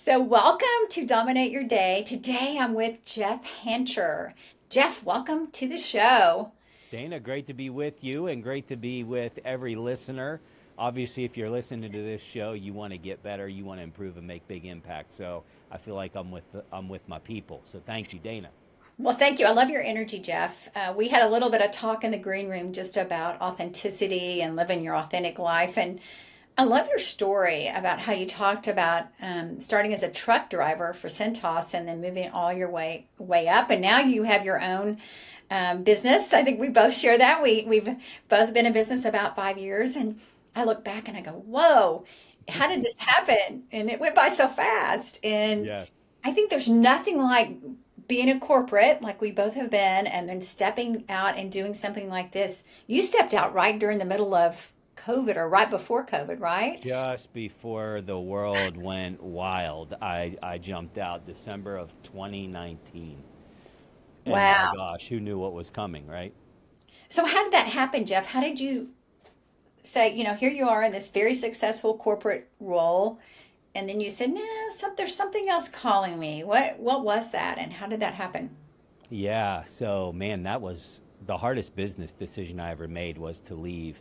So, welcome to Dominate Your Day. Today I'm with Jeff Hancher. Jeff, welcome to the show. Dana, great to be with you and great to be with every listener. Obviously, if you're listening to this show, you want to get better, you want to improve and make big impact. So I feel like I'm with my people. So thank you, Dana. Well, thank you. I love your energy, Jeff. We had a little bit of talk in the green room just about authenticity and living your authentic life. And I love your story about how you talked about starting as a truck driver for Cintas and then moving all your way up. And now you have your own business. I think we both share that. We've both been in business about 5 years. And I look back and I go, whoa, how did this happen? And it went by so fast. And Yes. I think there's nothing like being a corporate, like we both have been, and then stepping out and doing something like this. You stepped out right during the middle of COVID or right before COVID, right? Just before the world went wild, I jumped out December of 2019. And my Wow. gosh, who knew what was coming, right? So how did that happen, Jeff? How did you say, here you are in this very successful corporate role, and then you said, no, there's something else calling me. What was that, and how did that happen? Yeah, so man, that was the hardest business decision I ever made was to leave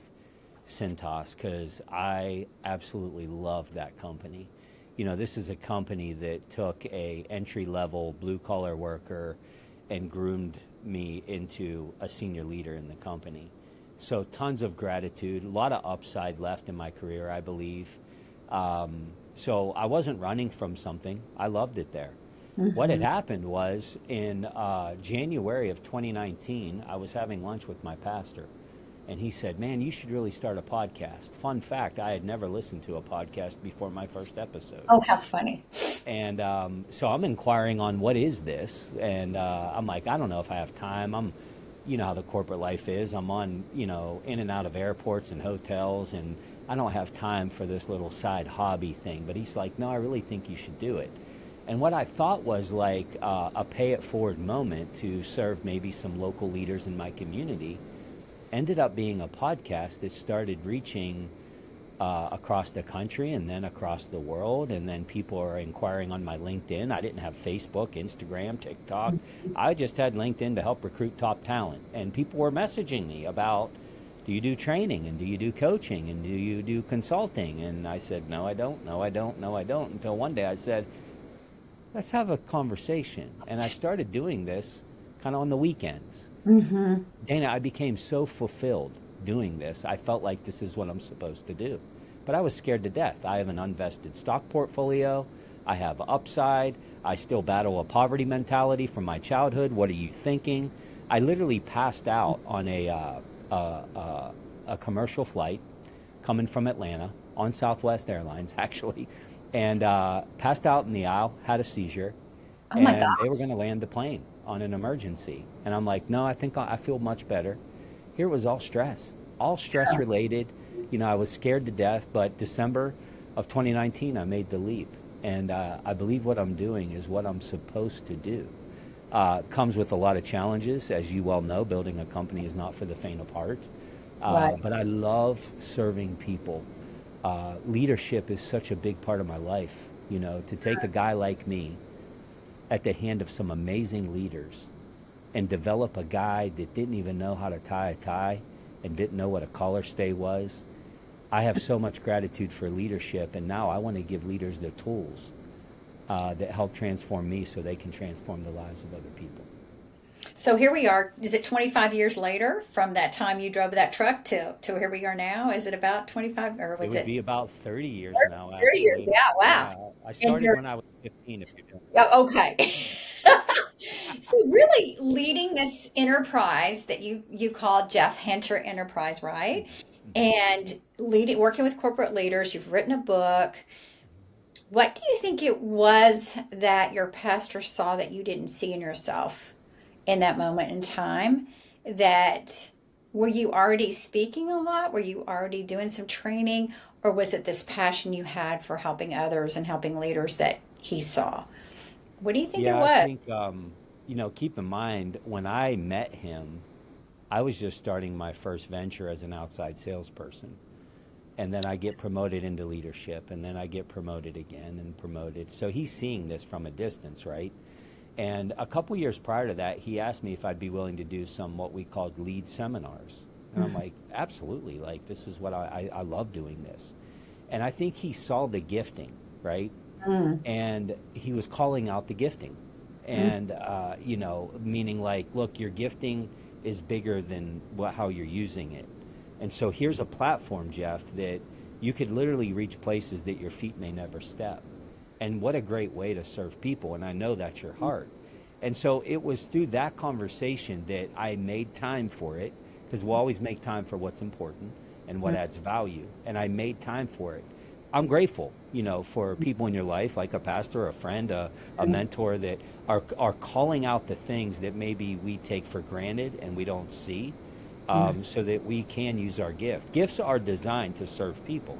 Cintas because I absolutely loved that company. This is a company that took a entry level blue collar worker and groomed me into a senior leader in the company. So tons of gratitude, a lot of upside left in my career, I believe. So I wasn't running from something. I loved it there. What had Hmm. happened was in January of 2019, I was having lunch with my pastor, and he said, "Man, you should really start a podcast." Fun fact, I had never listened to a podcast before my first episode. Oh, how funny. And so I'm inquiring on what is this, and I'm like, I don't know if I have time. You know how the corporate life is. I'm on, in and out of airports and hotels, and I don't have time for this little side hobby thing. But he's like, no, I really think you should do it. And what I thought was like a pay it forward moment to serve maybe some local leaders in my community ended up being a podcast that started reaching across the country and then across the world. And then people are inquiring on my LinkedIn. I didn't have Facebook, Instagram, TikTok. I just had LinkedIn to help recruit top talent. And people were messaging me about, do you do training and do you do coaching and do you do consulting? And I said, no, I don't. No, I don't. No, I don't. Until one day I said, let's have a conversation. And I started doing this kind of on the weekends. Hmm. Dana, I became so fulfilled doing this. I felt like this is what I'm supposed to do. But I was scared to death. I have an unvested stock portfolio. I have upside. I still battle a poverty mentality from my childhood. What are you thinking? I literally passed out on a commercial flight coming from Atlanta on Southwest Airlines, actually, and passed out in the aisle, had a seizure, Oh my and they God. were going to land the plane on an emergency. And I'm like, no, I think I feel much better. Here it was all stress related. I was scared to death, but December of 2019, I made the leap. And I believe what I'm doing is what I'm supposed to do. Comes with a lot of challenges. As you well know, building a company is not for the faint of heart. Right. But I love serving people. Leadership is such a big part of my life. To take a guy like me at the hand of some amazing leaders and develop a guy that didn't even know how to tie a tie and didn't know what a collar stay was. I have so much gratitude for leadership, and now I want to give leaders the tools that help transform me so they can transform the lives of other people. So here we are. Is it 25 years later from that time you drove that truck to here we are now? Is it about 25 or It was would it be about 30 years now, 30 years? actually. Yeah, wow. Yeah, I And started you're, when I was 15, if you're doing oh, okay. So really leading this enterprise that you call Jeff Hancher Enterprise, that. right? Mhm. And leading, working with corporate leaders, you've written a book. What do you think it was that your pastor saw that you didn't see in yourself in that moment in time? That were you already speaking a lot? Were you already doing some training? Or was it this passion you had for helping others and helping leaders that he saw? What do you think it Yeah, I was? think, keep in mind, when I met him, I was just starting my first venture as an outside salesperson. and then I get promoted into leadership, and then I get promoted again and promoted. So he's seeing this from a distance, right? And a couple years prior to that, he asked me if I'd be willing to do some what we called lead seminars. And I'm like, absolutely. Like, this is what I love doing this. And I think he saw the gifting, right? And he was calling out the gifting. And, meaning like, look, your gifting is bigger than how you're using it. And so here's a platform, Jeff, that you could literally reach places that your feet may never step. And what a great way to serve people. And I know that's your heart. And so it was through that conversation that I made time for it, because we'll always make time for what's important and what adds value. And I made time for it. I'm grateful, for people in your life, like a pastor, a friend, a mentor, that are calling out the things that maybe we take for granted and we don't see, so that we can use our gift. Gifts are designed to serve people,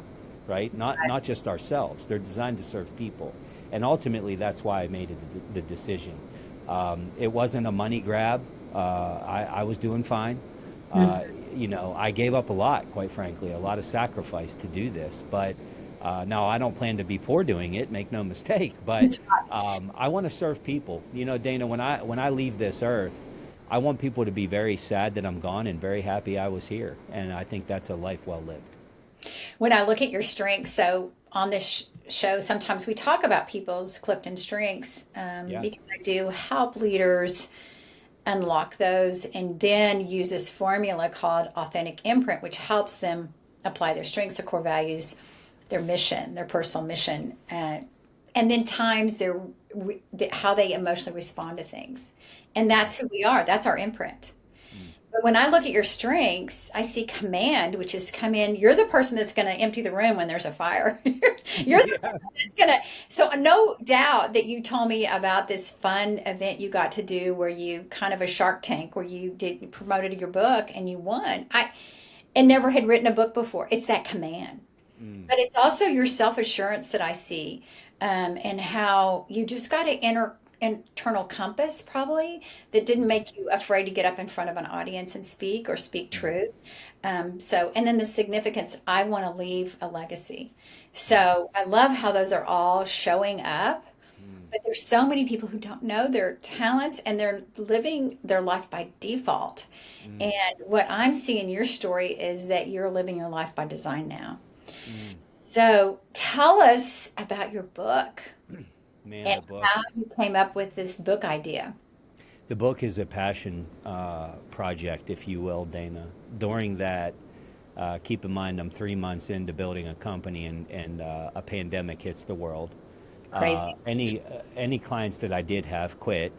right? Not just ourselves. They're designed to serve people. And ultimately, that's why I made the decision. It wasn't a money grab. I was doing fine. I gave up a lot, quite frankly, a lot of sacrifice to do this. But now I don't plan to be poor doing it, make no mistake. But I want to serve people. Dana, when I leave this earth, I want people to be very sad that I'm gone and very happy I was here. And I think that's a life well lived. When I look at your strengths, so on this show, sometimes we talk about people's Clifton strengths, because I do help leaders unlock those and then use this formula called authentic imprint, which helps them apply their strengths, their core values, their mission, their personal mission, and then times how they emotionally respond to things. And that's who we are. That's our imprint. But when I look at your strengths, I see command, which is come in. You're the person that's going to empty the room when there's a fire. You're the person that's going to. So no doubt that you told me about this fun event you got to do where you kind of a Shark Tank where you promoted your book and you won. And never had written a book before. It's that command. But it's also your self-assurance that I see, and how you just got an internal compass probably that didn't make you afraid to get up in front of an audience and speak or speak truth. And then the significance, I want to leave a legacy. So I love how those are all showing up. But there's so many people who don't know their talents and they're living their life by default. And what I'm seeing in your story is that you're living your life by design now. So tell us about your book and The book. how you came up with this book idea. The book is a passion project, if you will, Dana. During that, keep in mind, I'm 3 months into building a company, and a pandemic hits the world. Crazy. Any clients that I did have quit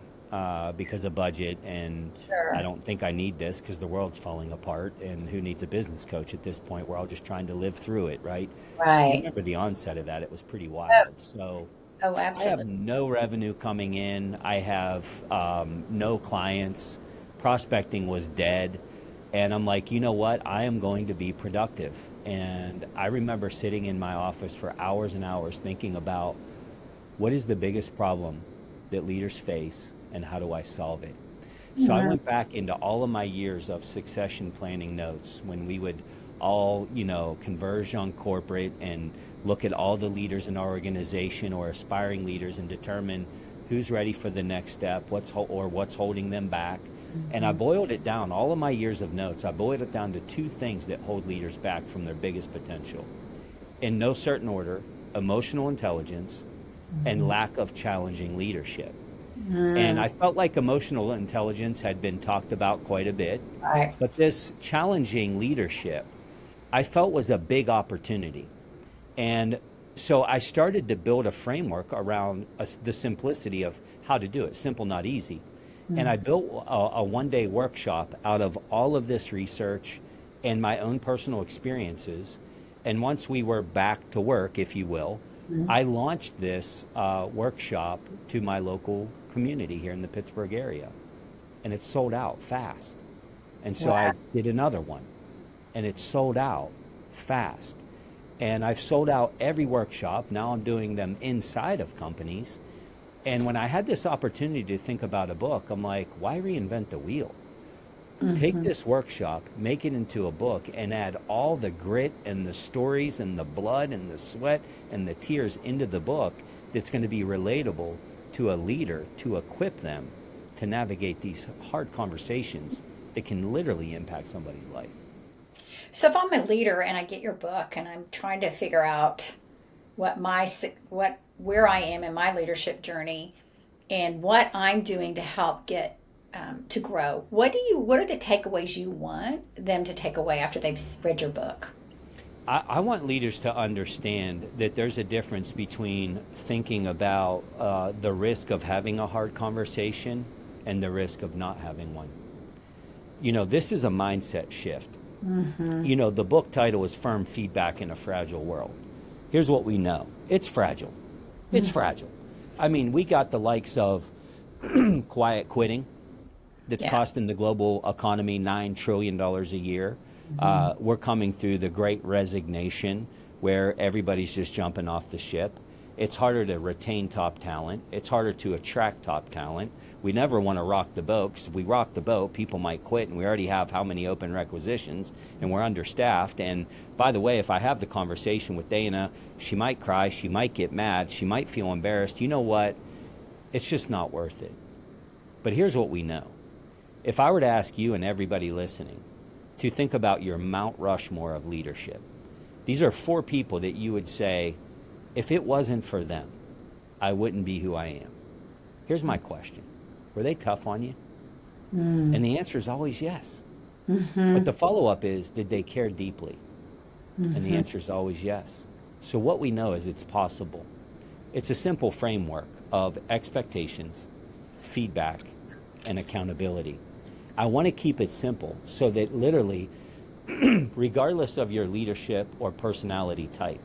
because of budget, and Sure. I don't think I need this because the world's falling apart, and who needs a business coach at this point? We're all just trying to live through it, right? If you Right. remember the onset of that, it was pretty wild. So Oh, I have absolutely. no revenue coming in. I have no clients. Prospecting was dead. And I'm like, you know what? I am going to be productive. And I remember sitting in my office for hours and hours thinking about what is the biggest problem that leaders face and how do I solve it? So I went back into all of my years of succession planning notes when we would all, converge on corporate and look at all the leaders in our organization or aspiring leaders and determine who's ready for the next step, what's holding them back. And I boiled it down, all of my years of notes, I boiled it down to two things that hold leaders back from their biggest potential. In no certain order, emotional intelligence and lack of challenging leadership. And I felt like emotional intelligence had been talked about quite a bit, Right. but this challenging leadership I felt was a big opportunity. And so I started to build a framework around the simplicity of how to do it. Simple, not easy. And I built a one-day workshop out of all of this research and my own personal experiences. And once we were back to work, if you will, I launched this workshop to my local community here in the Pittsburgh area. And it sold out fast. And so I did another one. And it sold out fast. And I've sold out every workshop. Now I'm doing them inside of companies. And when I had this opportunity to think about a book, I'm like, why reinvent the wheel? Take this workshop, make it into a book, and add all the grit and the stories and the blood and the sweat and the tears into the book that's going to be relatable to a leader to equip them to navigate these hard conversations that can literally impact somebody's life. So if I'm a leader and I get your book and I'm trying to figure out where I am in my leadership journey and what I'm doing to help get to grow, what are the takeaways you want them to take away after they've read your book? I want leaders to understand that there's a difference between thinking about the risk of having a hard conversation and the risk of not having one. This is a mindset shift. The book title is Firm Feedback in a Fragile World. Here's what we know. It's fragile. It's fragile. I mean, we got the likes of quiet quitting that's costing the global economy $9 trillion a year. We're coming through the great resignation where everybody's just jumping off the ship. It's harder to retain top talent. It's harder to attract top talent. We never want to rock the boat, because if we rock the boat, people might quit, and we already have how many open requisitions, and we're understaffed. And by the way, if I have the conversation with Dana, she might cry, she might get mad, she might feel embarrassed. You know what? It's just not worth it. But here's what we know. If I were to ask you and everybody listening to think about your Mount Rushmore of leadership, these are 4 people that you would say, if it wasn't for them, I wouldn't be who I am. Here's my question. Were they tough on you? And the answer is always yes. But the follow-up is, did they care deeply? And the answer is always yes. So what we know is it's possible. It's a simple framework of expectations, feedback, and accountability. I want to keep it simple so that literally, regardless of your leadership or personality type,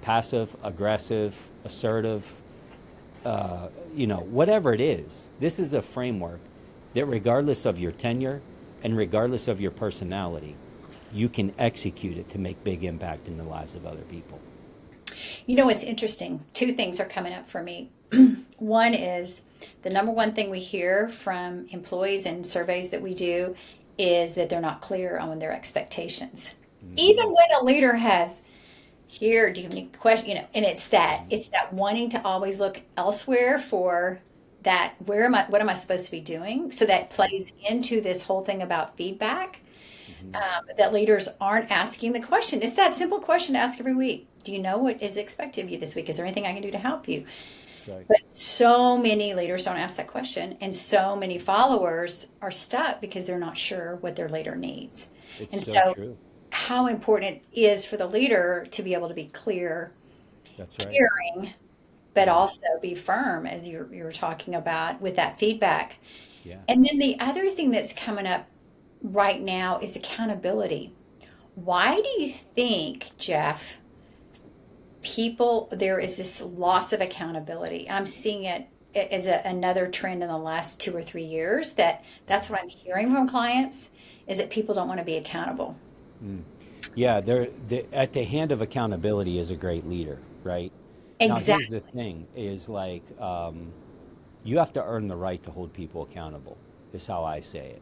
passive, aggressive, assertive, whatever it is, this is a framework that regardless of your tenure and regardless of your personality, you can execute it to make big impact in the lives of other people. It's interesting. 2 things are coming up for me. One is the number one thing we hear from employees and surveys that we do is that they're not clear on their expectations. Even when a leader has, here, do you have any question? And it's that wanting to always look elsewhere for that. What am I supposed to be doing? So that plays into this whole thing about feedback, that leaders aren't asking the question. It's that simple question to ask every week. Do you know what is expected of you this week? Is there anything I can do to help you? Right. But so many leaders don't ask that question, and so many followers are stuck because they're not sure what their leader needs. It's so true. How important it is for the leader to be able to be clear, That's right. caring, but also be firm, as you were talking about with that feedback. Yeah. And then the other thing that's coming up right now is accountability. Why do you think, Jeff, there is this loss of accountability? I'm seeing it as another trend in the last 2 or 3 years. That's what I'm hearing from clients, is that people don't want to be accountable. Yeah, at the hand of accountability is a great leader, right? Exactly. Now, here's the thing, is like, you have to earn the right to hold people accountable, is how I say it.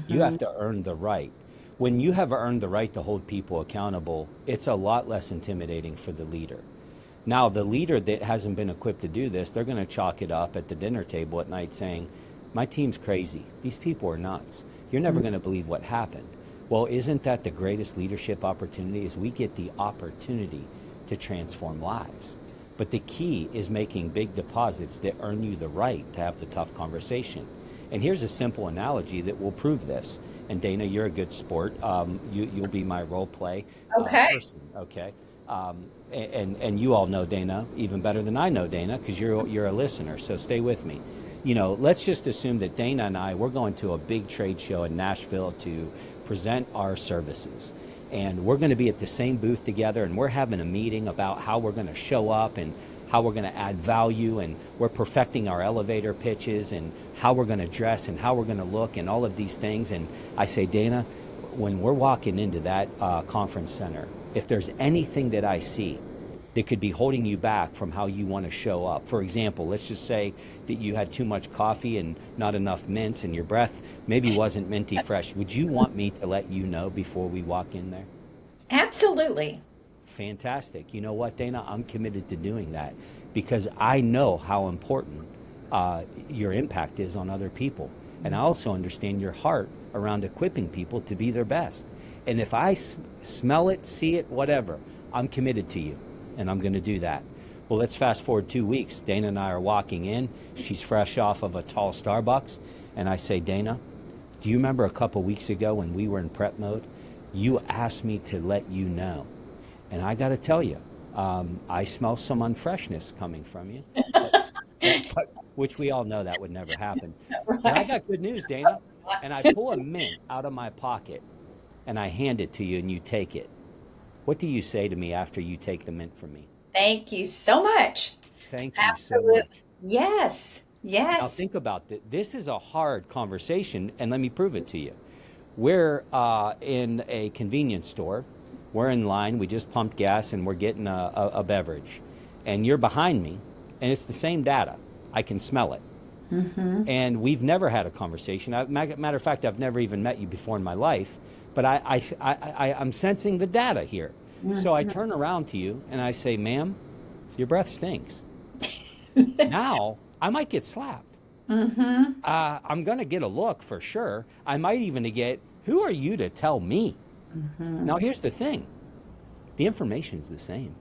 You have to earn the right. When you have earned the right to hold people accountable, it's a lot less intimidating for the leader. Now, the leader that hasn't been equipped to do this, they're going to chalk it up at the dinner table at night saying, my team's crazy. These people are nuts. You're never going to believe what happened. Well, isn't that the greatest leadership opportunity? Is we get the opportunity to transform lives. But the key is making big deposits that earn you the right to have the tough conversation. And here's a simple analogy that will prove this. And Dana, you're a good sport. You'll be my role play person. Okay. And you all know Dana even better than I know Dana, because you're a listener. So stay with me. Let's just assume that Dana and we're going to a big trade show in Nashville to present our services. And we're going to be at the same booth together, and we're having a meeting about how we're going to show up and how we're going to add value, and we're perfecting our elevator pitches and how we're going to dress and how we're going to look and all of these things. And I say, Dana, when we're walking into that conference center, if there's anything that I see that could be holding you back from how you want to show up. For example, let's just say that you had too much coffee and not enough mints and your breath maybe wasn't minty fresh. Would you want me to let you know before we walk in there? Absolutely. Fantastic. You know what, Dana? I'm committed to doing that because I know how important your impact is on other people. And I also understand your heart around equipping people to be their best. And if I smell it, see it, whatever, I'm committed to you and I'm going to do that. Well, let's fast forward 2 weeks. Dana and I are walking in. She's fresh off of a tall Starbucks. And I say, Dana, do you remember a couple weeks ago when we were in prep mode? You asked me to let you know. And I got to tell you, I smell some unfreshness coming from you, which we all know that would never happen. But I got good news, Dana. And I pull a mint out of my pocket and I hand it to you and you take it. What do you say to me after you take the mint from me? Thank you so much. Thank you so Absolutely. much. Yes. Now Yes. think about that. This is a hard conversation, and let me prove it to you. We're in a convenience store. We're in line. We just pumped gas, and we're getting a beverage. And you're behind me, and it's the same data. I can smell it. And we've never had a conversation. Matter of fact, I've never even met you before in my life. But I'm sensing the data here. So I turn around to you, and I say, ma'am, your breath stinks. Now, I might get slapped. I'm going to get a look for sure. I might even get, who are you to tell me? Now, here's the thing. The information's the same.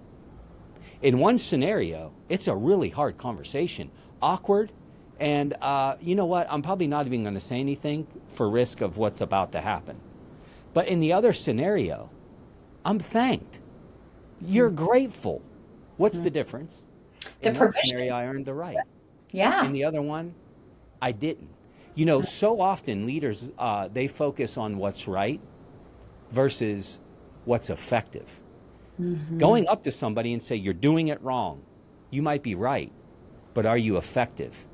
In one scenario, it's a really hard conversation, awkward, and you know what? I'm probably not even going to say anything for risk of what's about to happen. But in the other scenario, I'm thanked. You're grateful. What's the difference? The In one permission. scenario, I earned the right. Yeah. In the other one, I didn't. You know, so often leaders, they focus on what's right versus what's effective. Going up to somebody and say, you're doing it wrong. You might be right, but are you effective?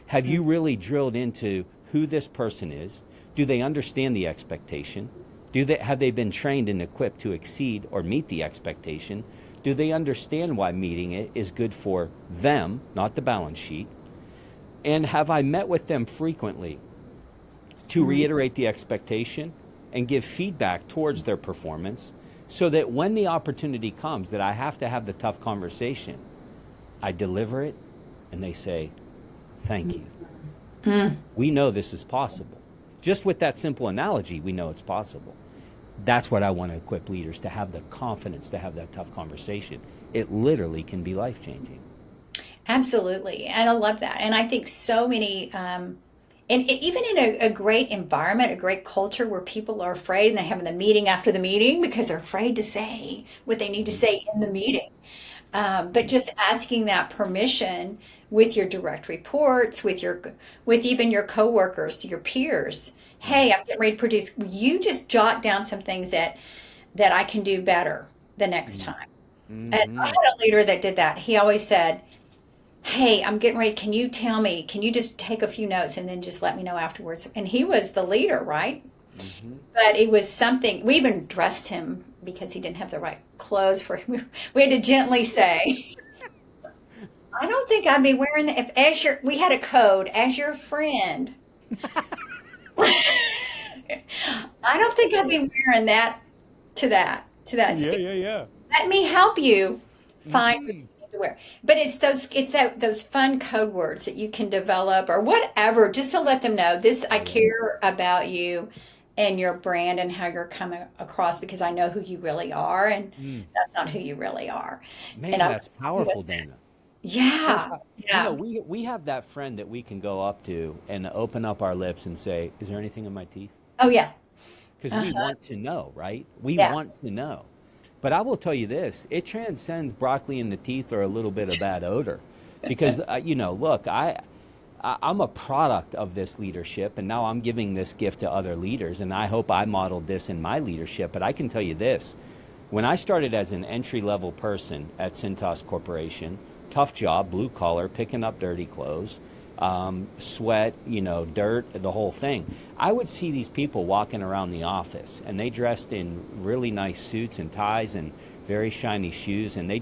Have you really drilled into who this person is? Do they understand the expectation? Have they been trained and equipped to exceed or meet the expectation? Do they understand why meeting it is good for them, not the balance sheet? And have I met with them frequently to reiterate the expectation and give feedback towards their performance so that when the opportunity comes that I have to have the tough conversation, I deliver it and they say, thank you. We know this is possible. Just with that simple analogy, we know it's possible. That's what I want to equip leaders to have the confidence to have that tough conversation. It literally can be life-changing. Absolutely. And I love that. And I think so many, even in a great environment, a great culture where people are afraid and they're having the meeting after the meeting because they're afraid to say what they need to say in the meeting. But just asking that permission with your direct reports, with even your coworkers, your peers. Hey, I'm getting ready to produce. You just jot down some things that I can do better the next time. And I had a leader that did that. He always said, hey, I'm getting ready. Can you tell me? Can you just take a few notes and then just let me know afterwards? And he was the leader, right? But it was something, we even dressed him because he didn't have the right clothes for him. We had to gently say, I don't think I'd be wearing that. We had a code, as your friend. I don't think I'd be wearing that. Yeah. Let me help you find what you need to wear. But those fun code words that you can develop or whatever, just to let them know this. I care about you and your brand and how you're coming across because I know who you really are, and that's not who you really are. Man, And I'm that's powerful, Dana. yeah, You know, yeah. we have that friend that we can go up to and open up our lips and say, is there anything in my teeth? Oh yeah, Because we uh-huh. want to know, right? We Yeah. want to know. But I will tell you this, it transcends broccoli in the teeth or a little bit of bad odor. Because, you know, look, I'm a product of this leadership, and now I'm giving this gift to other leaders, and I hope I modeled this in my leadership. But I can tell you this, when I started as an entry-level person at Cintas Corporation, tough job, blue collar, picking up dirty clothes, sweat, you know, dirt, the whole thing. I would see these people walking around the office, and they dressed in really nice suits and ties and very shiny shoes, and they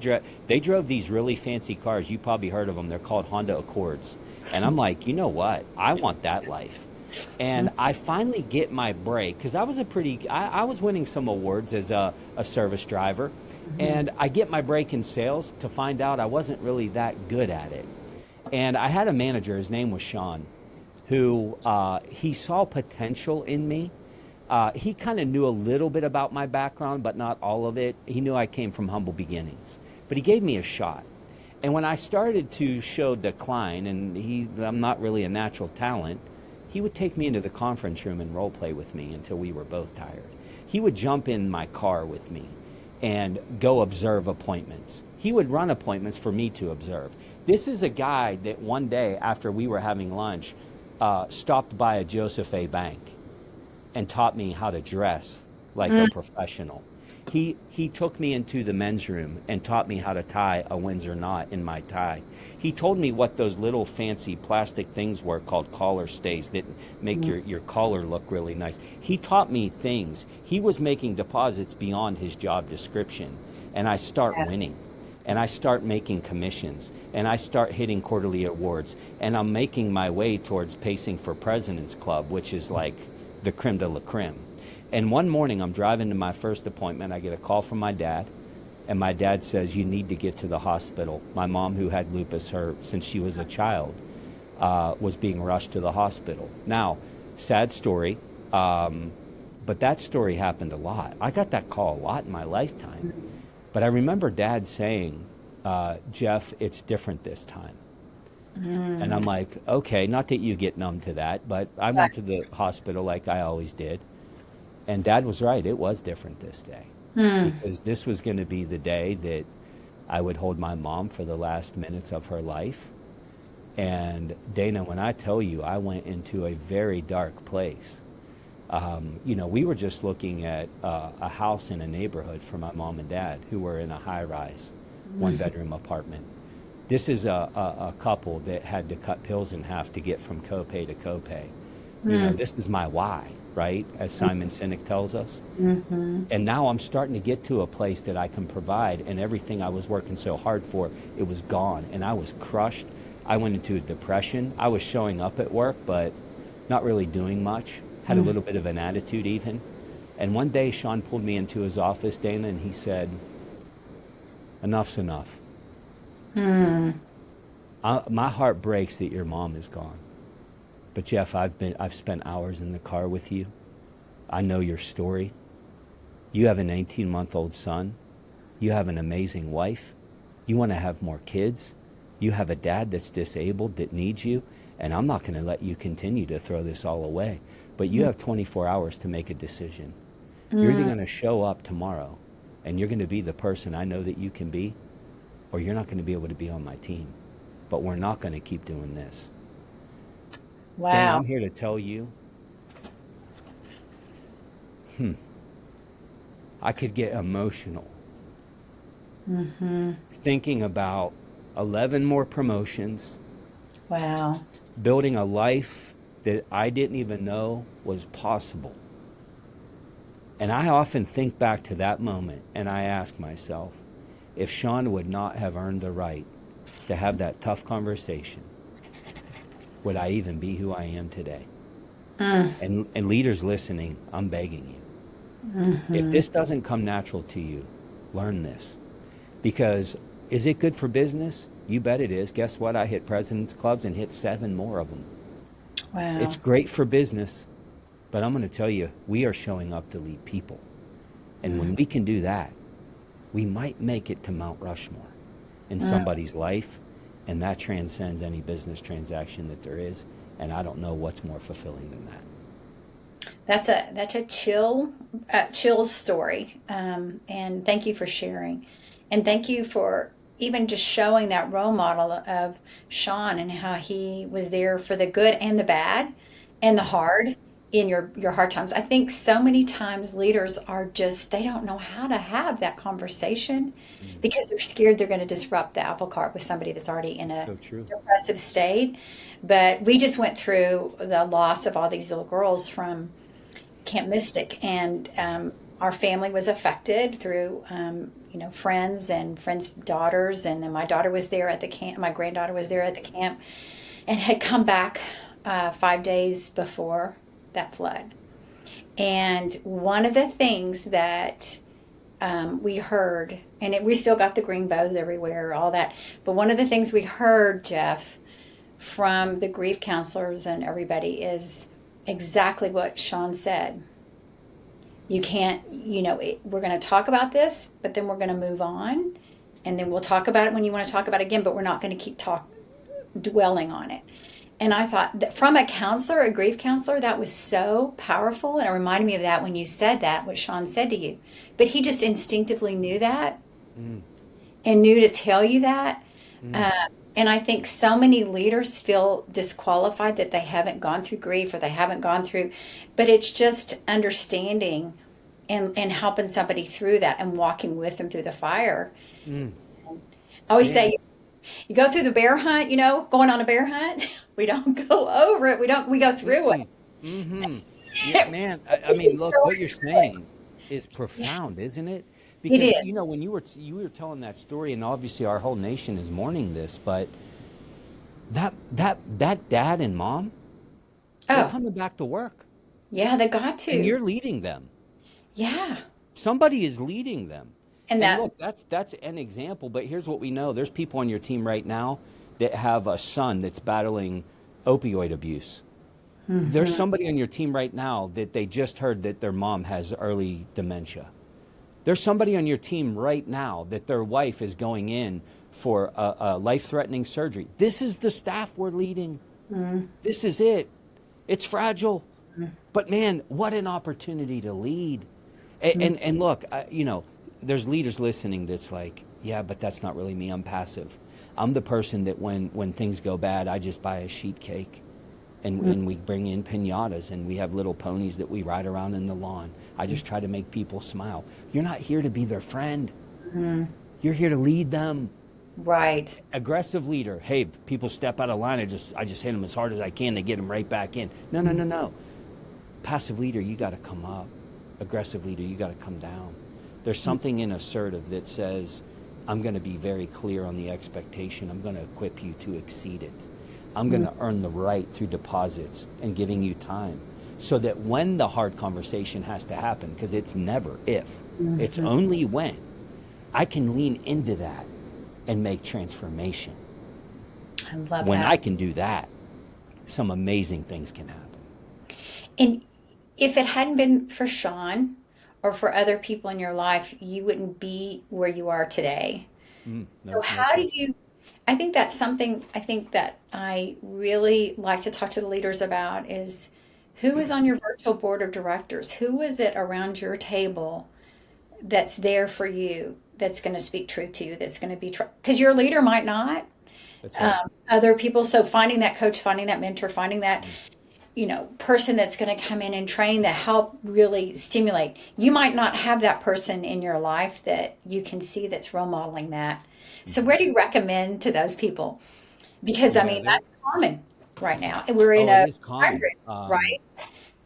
drove these really fancy cars. You probably heard of them. They're called Honda Accords. And I'm like, you know what? I want that life. And I finally get my break because I was winning some awards as a service driver. And I get my break in sales to find out I wasn't really that good at it. And I had a manager, his name was Sean, who he saw potential in me. He kind of knew a little bit about my background, but not all of it. He knew I came from humble beginnings, but he gave me a shot. And when I started to show decline, and I'm not really a natural talent, he would take me into the conference room and role play with me until we were both tired. He would jump in my car with me and go observe appointments. He would run appointments for me to observe. This is a guy that one day after we were having lunch, stopped by a Joseph A. Bank and taught me how to dress like a professional. He took me into the men's room and taught me how to tie a Windsor knot in my tie. He told me what those little fancy plastic things were called collar stays that make your collar look really nice. He taught me things. He was making deposits beyond his job description. And I start winning. And I start making commissions. And I start hitting quarterly awards. And I'm making my way towards pacing for President's Club, which is like the creme de la creme. And one morning I'm driving to my first appointment. I get a call from my dad, and my dad says, you need to get to the hospital. My mom, who had lupus since she was a child, was being rushed to the hospital. Now, sad story, but that story happened a lot. I got that call a lot in my lifetime. But I remember Dad saying, Jeff, it's different this time. And I'm like, okay, not that you get numb to that, but I went to the hospital like I always did. And Dad was right. It was different this day. Because this was going to be the day that I would hold my mom for the last minutes of her life. And Dana, when I tell you, I went into a very dark place. We were just looking at a house in a neighborhood for my mom and dad who were in a high-rise, one-bedroom apartment. This is a couple that had to cut pills in half to get from copay to copay. This is my why, right? As Simon Sinek tells us. And now I'm starting to get to a place that I can provide, and everything I was working so hard for, it was gone, and I was crushed. I went into a depression. I was showing up at work, but not really doing much. Had a little bit of an attitude even. And one day Sean pulled me into his office, Dana, and he said, enough's enough. My heart breaks that your mom is gone. But Jeff, I've spent hours in the car with you. I know your story. You have an 18-month-old son. You have an amazing wife. You want to have more kids. You have a dad that's disabled that needs you. And I'm not going to let you continue to throw this all away. But you have 24 hours to make a decision. You're either going to show up tomorrow and you're going to be the person I know that you can be, or you're not going to be able to be on my team. But we're not going to keep doing this. Wow. Dan, I'm here to tell you, I could get emotional thinking about 11 more promotions. Wow. Building a life that I didn't even know was possible. And I often think back to that moment and I ask myself, if Sean would not have earned the right to have that tough conversation, would I even be who I am today? And leaders listening, I'm begging you. If this doesn't come natural to you, learn this. Because is it good for business? You bet it is. Guess what? I hit President's Clubs and hit 7 more of them. Wow. It's great for business. But I'm going to tell you, we are showing up to lead people. And when we can do that, we might make it to Mount Rushmore in somebody's life. And that transcends any business transaction that there is. And I don't know what's more fulfilling than that. That's a chill story. And thank you for sharing. And thank you for even just showing that role model of Sean and how he was there for the good and the bad and the hard in your hard times. I think so many times leaders are they don't know how to have that conversation because they're scared they're going to disrupt the apple cart with somebody that's already in a So true. depressive state. But we just went through the loss of all these little girls from Camp Mystic, and our family was affected through friends and friends' daughters, and then my daughter was there at the camp. My granddaughter was there at the camp, and had come back 5 days before that flood. And one of the things that we heard, and we still got the green bows everywhere, all that. But one of the things we heard, Jeff, from the grief counselors and everybody is exactly what Sean said. You can't, we're going to talk about this, but then we're going to move on. And then we'll talk about it when you want to talk about it again, but we're not going to keep dwelling on it. And I thought that from a counselor, a grief counselor, that was so powerful. And it reminded me of that when you said that, what Sean said to you. But he just instinctively knew that and knew to tell you that. And I think so many leaders feel disqualified that they haven't gone through grief or they haven't gone through, but it's just understanding and helping somebody through that and walking with them through the fire. I always say, you go through the bear hunt, going on a bear hunt. We don't go over it. We go through it. Yeah, man. I mean, look, what you're saying is profound, isn't it? Because It is. when you were telling that story, and obviously our whole nation is mourning this, but that dad and mom, they're coming back to work, Yeah, they got to. and you're leading them. Yeah. Somebody is leading them. And And that, look, that's an example. But here's what we know: there's people on your team right now that have a son that's battling opioid abuse. There's somebody on your team right now that they just heard that their mom has early dementia. There's somebody on your team right now that their wife is going in for a life-threatening surgery. This is the staff we're leading. This is it. It's fragile. But man, what an opportunity to lead. And look, there's leaders listening that's like, yeah, but that's not really me. I'm passive. I'm the person that when things go bad, I just buy a sheet cake. And we bring in piñatas, and we have little ponies that we ride around in the lawn. I just try to make people smile. You're not here to be their friend. You're here to lead them. right. Aggressive leader. Hey, people step out of line. I just hit them as hard as I can to get them right back in. No. Passive leader, you got to come up. Aggressive leader, you got to come down. There's something in assertive that says, I'm going to be very clear on the expectation. I'm going to equip you to exceed it. I'm going to earn the right through deposits and giving you time, so that when the hard conversation has to happen, because it's never if, it's only when, I can lean into that and make transformation. I love When that. I can do that, some amazing things can happen. And if it hadn't been for Sean or for other people in your life, you wouldn't be where you are today. So how do you, I think that's something I think that I really like to talk to the leaders about is who is on your virtual board of directors? Who is it around your table that's there for you, that's going to speak truth to you, that's going to be, because your leader might not. That's right. Other people, so finding that coach, finding that mentor, finding that person that's going to come in and train that help really stimulate. You might not have that person in your life that you can see that's role modeling that. So where do you recommend to those people? Because I mean, that's common right now. And we're in Oh, a it is common. hybrid, right?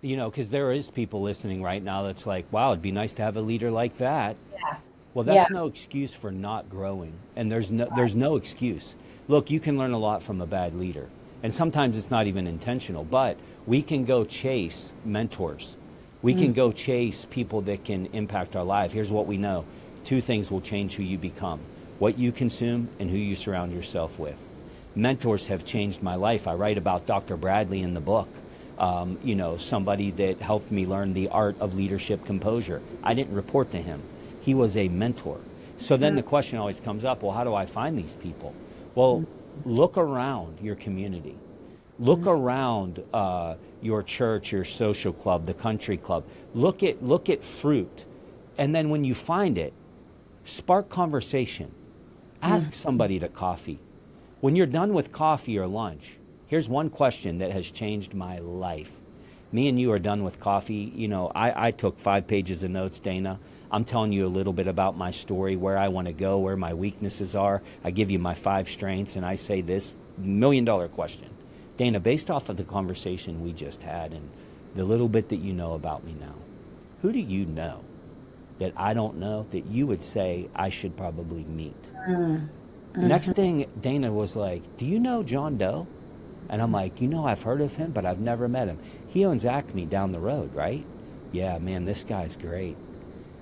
Because there is people listening right now that's like, wow, it'd be nice to have a leader like that. Yeah. Well, Yeah. that's no excuse for not growing. And there's no excuse. Look, you can learn a lot from a bad leader. And sometimes it's not even intentional, but we can go chase mentors. We can go chase people that can impact our life. Here's what we know. 2 things will change who you become: what you consume and who you surround yourself with. Mentors have changed my life. I write about Dr. Bradley in the book. Somebody that helped me learn the art of leadership composure. I didn't report to him. He was a mentor. So then the question always comes up, well, how do I find these people? Well, look around your community. Look around your church, your social club, the country club. Look at fruit. And then when you find it, spark conversation. Ask somebody to coffee. When you're done with coffee or lunch, here's one question that has changed my life. Me and you are done with coffee. I took 5 pages of notes, Dana. I'm telling you a little bit about my story, where I want to go, where my weaknesses are. I give you my 5 strengths, and I say this $1,000,000 question. Dana, based off of the conversation we just had and the little bit that you know about me now, who do you know that I don't know that you would say I should probably meet. Mm. The next Mhm. thing, Dana was like, do you know John Doe? And I'm like, I've heard of him, but I've never met him. He owns Acme down the road, right? Yeah, man, this guy's great.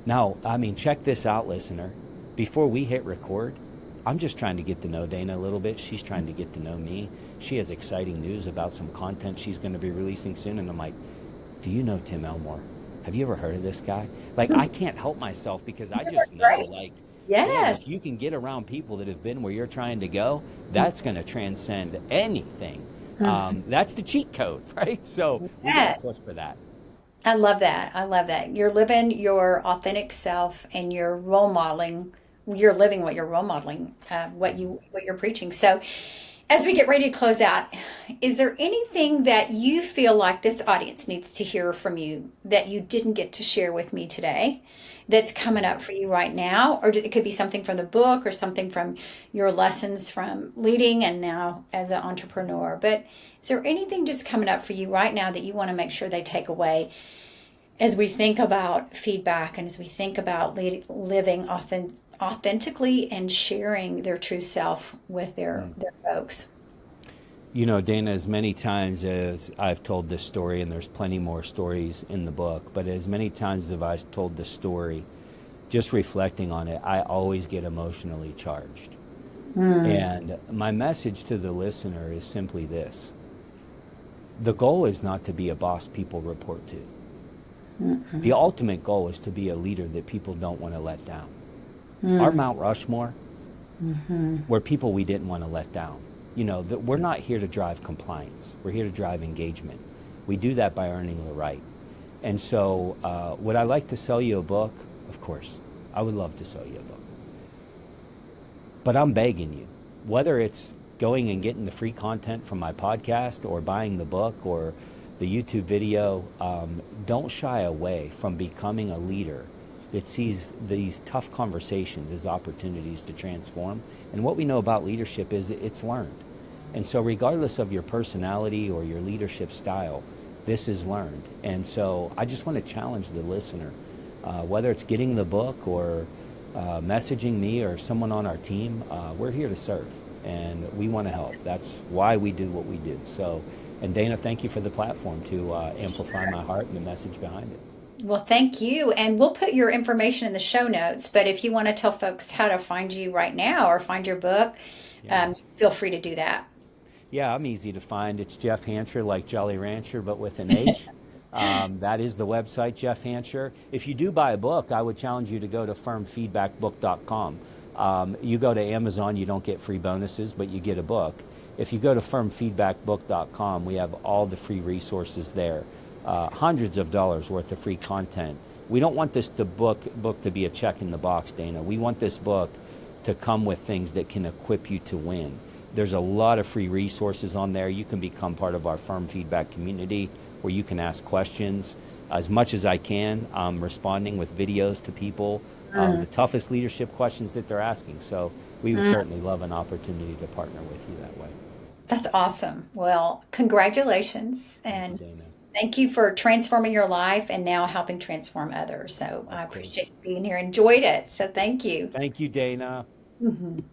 Now, I mean, check this out, listener. Before we hit record, I'm just trying to get to know Dana a little bit. She's trying to get to know me. She has exciting news about some content she's going to be releasing soon. And I'm like, do you know Tim Elmore? Have you ever heard of this guy? Like, I can't help myself because I just know, Right. like, man, if Yes. you can get around people that have been where you're trying to go, that's going to transcend anything. Mhm. That's the cheat code, right? So we got to Yes. push for that. I love that. I love that. You're living your authentic self and you're role modeling. You're living what you're role modeling, what you're preaching. So, as we get ready to close out, is there anything that you feel like this audience needs to hear from you that you didn't get to share with me today that's coming up for you right now? Or it could be something from the book or something from your lessons from leading and now as an entrepreneur. But is there anything just coming up for you right now that you want to make sure they take away as we think about feedback and as we think about living authentically and sharing their true self with their folks? Dana, as many times as I've told this story, and there's plenty more stories in the book, but as many times as I've told the story, just reflecting on it, I always get emotionally charged. Mm. And my message to the listener is simply this: the goal is not to be a boss people report to. The Mm-mm. ultimate goal is to be a leader that people don't want to let down. Our Mm. Mount Rushmore Mm-hmm. were people we didn't want to let down. That we're not here to drive compliance. We're here to drive engagement. We do that by earning the right. And so, would I like to sell you a book? Of course, I would love to sell you a book. But I'm begging you, whether it's going and getting the free content from my podcast or buying the book or the YouTube video, don't shy away from becoming a leader that sees these tough conversations as opportunities to transform. And what we know about leadership is it's learned. And so regardless of your personality or your leadership style, this is learned. And so I just want to challenge the listener, whether it's getting the book or messaging me or someone on our team, we're here to serve and we want to help. That's why we do what we do. So, and Dana, thank you for the platform to amplify my heart and the message behind it. Well, thank you. And we'll put your information in the show notes. But if you want to tell folks how to find you right now or find your book, Yeah. feel free to do that. Yeah, I'm easy to find. It's Jeff Hancher, like Jolly Rancher, but with an H. That is the website, Jeff Hancher. If you do buy a book, I would challenge you to go to firmfeedbackbook.com. You go to Amazon, you don't get free bonuses, but you get a book. If you go to firmfeedbackbook.com, we have all the free resources there, hundreds of dollars worth of free content. We don't want this book to be a check in the box, Dana. We want this book to come with things that can equip you to win. There's a lot of free resources on there. You can become part of our Firm Feedback community where you can ask questions. As much as I can, I'm responding with videos to people, the Mm. toughest leadership questions that they're asking. So we would Mm. certainly love an opportunity to partner with you that way. That's awesome. Well, congratulations. Thank you, And Dana. thank you for transforming your life and now helping transform others. So I Of course. appreciate you being here. Enjoyed it. So thank you. Thank you, Dana. Mhm.